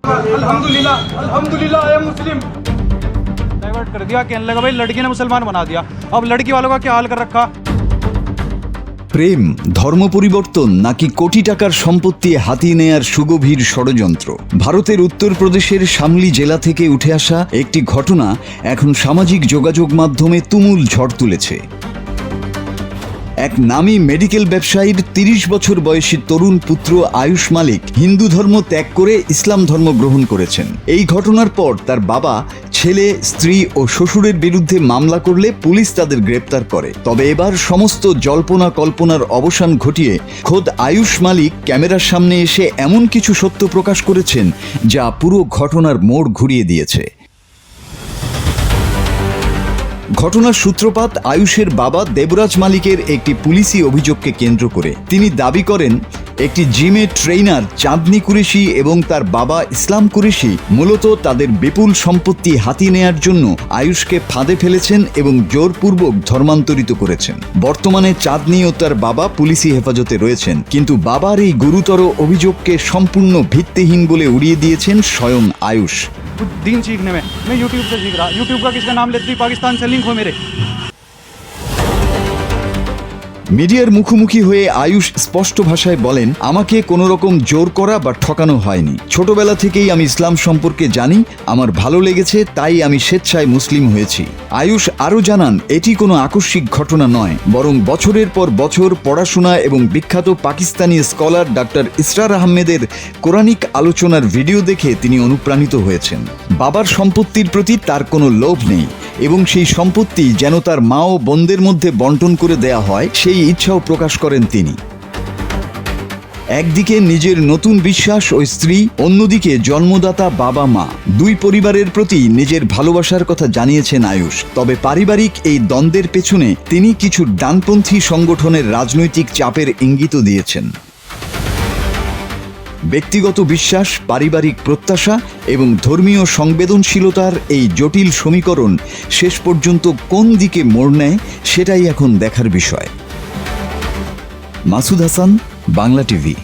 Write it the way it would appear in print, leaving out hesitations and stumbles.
अल्हम्दुलिल्लाह अल्हम्दुलिल्लाह I am Muslim. Divert कर दिया, कहने लगा भाई लड़की ने मुसलमान बना दिया, अब लड़की वालों का क्या हाल कर रखा। প্রেম, ধর্ম পরিবর্তন নাকি কোটি টাকার সম্পত্তি হাতিয়ে নেয়ার সুগভীর ষড়যন্ত্র? ভারতের উত্তরপ্রদেশের শামলি জেলা থেকে উঠে আসা একটি ঘটনা এখন সামাজিক যোগাযোগ মাধ্যমে তুমুল ঝড় তুলেছে। এক নামী মেডিকেল ব্যবসায়ীর ৩০ বছর বয়সী তরুণ পুত্র আয়ুষ মালিক হিন্দু ধর্ম ত্যাগ করে ইসলাম ধর্ম গ্রহণ করেছেন। এই ঘটনার পর তার বাবা, ছেলে, স্ত্রী ও শ্বশুরের বিরুদ্ধে মামলা করলে পুলিশ তাদের গ্রেপ্তার করে। তবে এবার সমস্ত জল্পনা কল্পনার অবসান ঘটিয়ে খোদ আয়ুষ মালিক ক্যামেরার সামনে এসে এমন কিছু সত্য প্রকাশ করেছেন যা পুরো ঘটনার মোড় ঘুরিয়ে দিয়েছে। ঘটনার সূত্রপাত আয়ুষের বাবা দেবরাজ মালিকের একটি পুলিশি অভিযোগকে কেন্দ্র করে। তিনি দাবি করেন একটি জিমে ট্রেইনার চাঁদনি কুরেশি এবং তার বাবা ইসলাম কুরেশি মূলত তাদের বিপুল সম্পত্তি হাতিয়ে নেয়ার জন্য আয়ুষকে ফাঁদে ফেলেছেন এবং জোরপূর্বক ধর্মান্তরিত করেছেন। বর্তমানে চাঁদনি ও তার বাবা পুলিশি হেফাজতে রয়েছেন, কিন্তু বাবার এই গুরুতর অভিযোগকে সম্পূর্ণ ভিত্তিহীন বলে উড়িয়ে দিয়েছেন স্বয়ং আয়ুষ। दीन सीखने में मैं यूट्यूब से सीख रहा, यूट्यूब का किसका नाम लेती पाकिस्तान से लिंक हो मेरे। মিডিয়ার মুখোমুখি হয়ে আয়ুষ স্পষ্ট ভাষায় বলেন, আমাকে কোনো রকম জোর করা বা ঠকানো হয়নি। ছোটবেলা থেকেই আমি ইসলাম সম্পর্কে জানি, আমার ভালো লেগেছে, তাই আমি স্বেচ্ছায় মুসলিম হয়েছি। আয়ুষ আরও জানান, এটি কোনো আকস্মিক ঘটনা নয়, বরং বছরের পর বছর পড়াশোনা এবং বিখ্যাত পাকিস্তানি স্কলার ডাক্তার ইসরার আহমেদের কোরআনিক আলোচনার ভিডিও দেখে তিনি অনুপ্রাণিত হয়েছেন। বাবার সম্পত্তির প্রতি তার কোনো লোভ নেই এবং সেই সম্পত্তি যেন তার মা ও বোনদের মধ্যে বন্টন করে দেয়া হয় সেই ইচ্ছাও প্রকাশ করেন তিনি। একদিকে নিজের নতুন বিশ্বাস ও স্ত্রী, অন্যদিকে জন্মদাতা বাবা মা, দুই পরিবারের প্রতি নিজের ভালোবাসার কথা জানিয়েছেন আয়ুষ। তবে পারিবারিক এই দ্বন্দ্বের পেছনে তিনি কিছু ডানপন্থী সংগঠনের রাজনৈতিক চাপের ইঙ্গিতও দিয়েছেন। ব্যক্তিগত বিশ্বাস, পারিবারিক প্রত্যাশা এবং ধর্মীয় সংবেদনশীলতার এই জটিল সমীকরণ শেষ পর্যন্ত কোন দিকে মোড় নেয় সেটাই এখন দেখার বিষয়। মাসুদ হাসান, বাংলা টিভি।